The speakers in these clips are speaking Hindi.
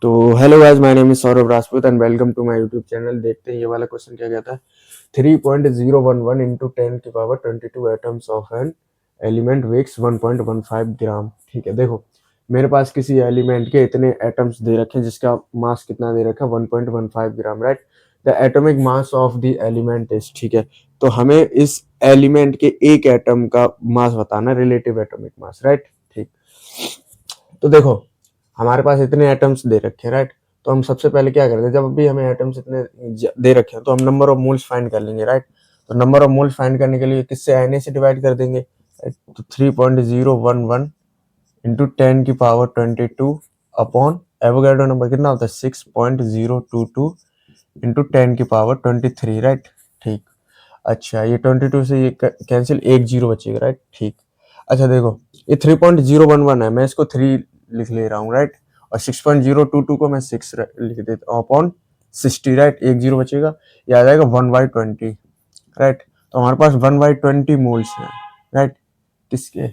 तो hello guys, my name is Saurabh Rajput and welcome to my YouTube channel. देखते हैं ये वाला क्वेश्चन क्या कहता है। 3.011 इंटू 10 की power 22 atoms of an element weighs 1.15 gram. ठीक है, देखो मेरे पास किसी एलिमेंट के इतने एटम्स दे रखे हैं जिसका मास कितना दे रखा है 1.15 gram, right. The atomic mass of the element is, ठीक है, तो हमें इस एलिमेंट के एक एटम का मास बताना, रिलेटिव एटॉमिक मास, राइट। ठीक, तो देखो हमारे पास इतने एटम्स दे रखे हैं, राइट। तो हम सबसे पहले क्या करते हैं, जब भी हमें एटम्स इतने दे रखे हैं तो हम नंबर ऑफ मोल्स फाइंड कर लेंगे, राइट। तो नंबर ऑफ मोल्स फाइंड करने के लिए किससे, Na से डिवाइड कर देंगे, right? तो 3.011 इंटू 10 की पावर 22 अपॉन एवोगैड्रो नंबर कितना होता है 6.022 इंटू 10 की पावर 23, राइट। ठीक, अच्छा ये 22 से ये कैंसिल, एक जीरो बचेगा, राइट। ठीक, अच्छा देखो ये 3.011 है, मैं इसको 3 लिख ले रहा हूँ, राइट। और 6.022 को मैं 6 लिख देता हूँ अपॉन 60, राइट। एक जीरो बचेगा, ये आ जाएगा 1/20, राइट। तो हमारे पास 1/20 मोल्स है, राइट। किसके,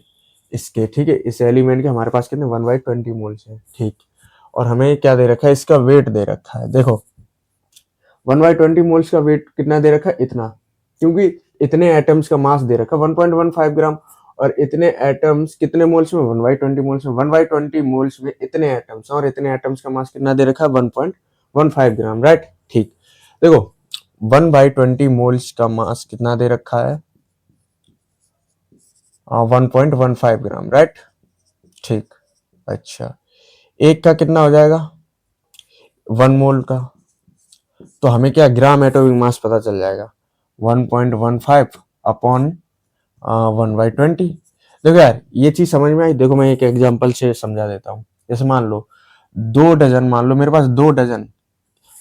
इसके, ठीक है, इस एलिमेंट के हमारे पास कितने 1/20 मोल्स है। ठीक, और हमें क्या दे रखा है, इसका वेट दे रखा है। देखो 1/20 मोल्स का वेट कितना दे रखा है, इतना, क्योंकि इतने एटम्स का मास दे रखा है 1.15 ग्राम। और इतने एटम्स कितने मोल्स में, 1/20 मोल्स में। 1/20 मोल्स में इतने एटम्स, और इतने एटम्स का मास कितना दे रखा है 1.15 ग्राम, राइट। ठीक, देखो 1/20 मोल्स का मास कितना दे रखा है 1.15 ग्राम, राइट। ठीक, अच्छा एक का कितना हो जाएगा 1 मोल का, तो हमें क्या ग्राम एटॉमिक मास पता चल जाएगा 1.15 अपॉन 1/20। देखो यार ये चीज समझ में आई। देखो मैं एक एग्जांपल से समझा देता हूँ। जैसे मान लो 2 डजन, मान लो मेरे पास 2 डजन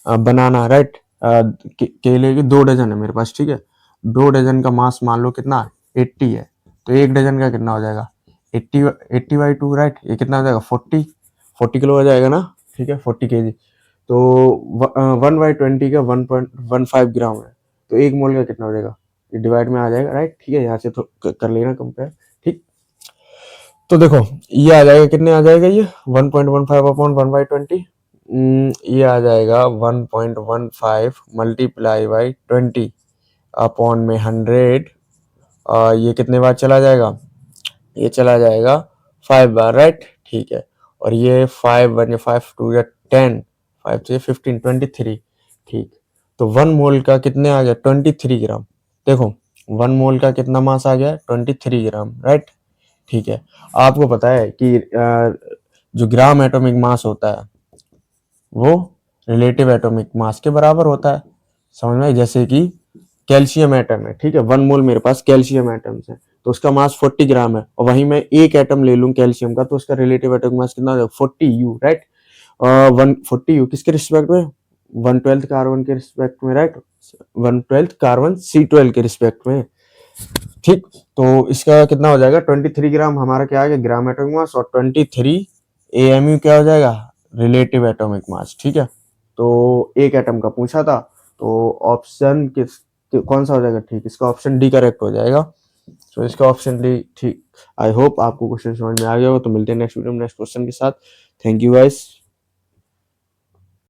बनाना, राइट। केले के 2 डजन है मेरे पास, ठीक है। 2 डजन का मास मान लो कितना 80 है, तो एक डजन का कितना हो जाएगा 80/2, राइट। ये कितना हो जाएगा 40 किलो हो जाएगा ना, ठीक है, 40 kg। तो 1/20 का 1.15 ग्राम है, तो एक मोल का कितना हो जाएगा, ये डिवाइड में आ जाएगा, राइट। ठीक है, यहाँ से तो कर लेना कंपेयर। ठीक, तो देखो ये आ जाएगा, कितने आ जाएगा ये 1.15 अपॉन 1/20, ये आ जाएगा 1.15 मल्टीप्लाई बाई 20 अपॉन में 100। ये कितने बार चला जाएगा, ये चला जाएगा 5 बार, राइट। ठीक है, और ये 5 बन 5 टू 10, 5 से 15, 23। ठीक, तो 1 मोल का कितने आ गया 23 ग्राम। देखो 1 मोल का कितना मास आ गया 23 ग्राम, राइट। ठीक है, आपको पता है कि जो ग्राम एटॉमिक मास होता है वो रिलेटिव एटॉमिक मास के बराबर होता है, समझ में। जैसे कि कैल्शियम एटम है, ठीक है, 1 मोल मेरे पास कैल्शियम एटम्स है, तो उसका मास 40 ग्राम है, और वहीं मैं एक एटम ले लूं कैल्शियम का, तो उसका रिलेटिव एटॉमिक मास कितना हो जाएगा 40U, राइट। 140U किसके रिस्पेक्ट में, 1/12 कार्बन के रिस्पेक्ट में, राइट। 1/12 कार्बन C12 के रिस्पेक्ट में। ठीक, तो इसका कितना हो जाएगा 23 ग्राम, हमारा क्या आ गया ग्राम एटॉमिक मास, और 23 AMU क्या हो जाएगा रिलेटिव एटॉमिक मास। ठीक है, तो एक एटम का पूछा था, तो ऑप्शन किस कौन सा हो जाएगा, ठीक, इसका ऑप्शन डी करेक्ट हो जाएगा। तो इसका ऑप्शन डी ठीक। आई होप आपको क्वेश्चन समझ में आ गया हो। तो मिलते हैं नेक्स्ट वीडियो में नेक्स्ट क्वेश्चन के साथ। Thank you guys.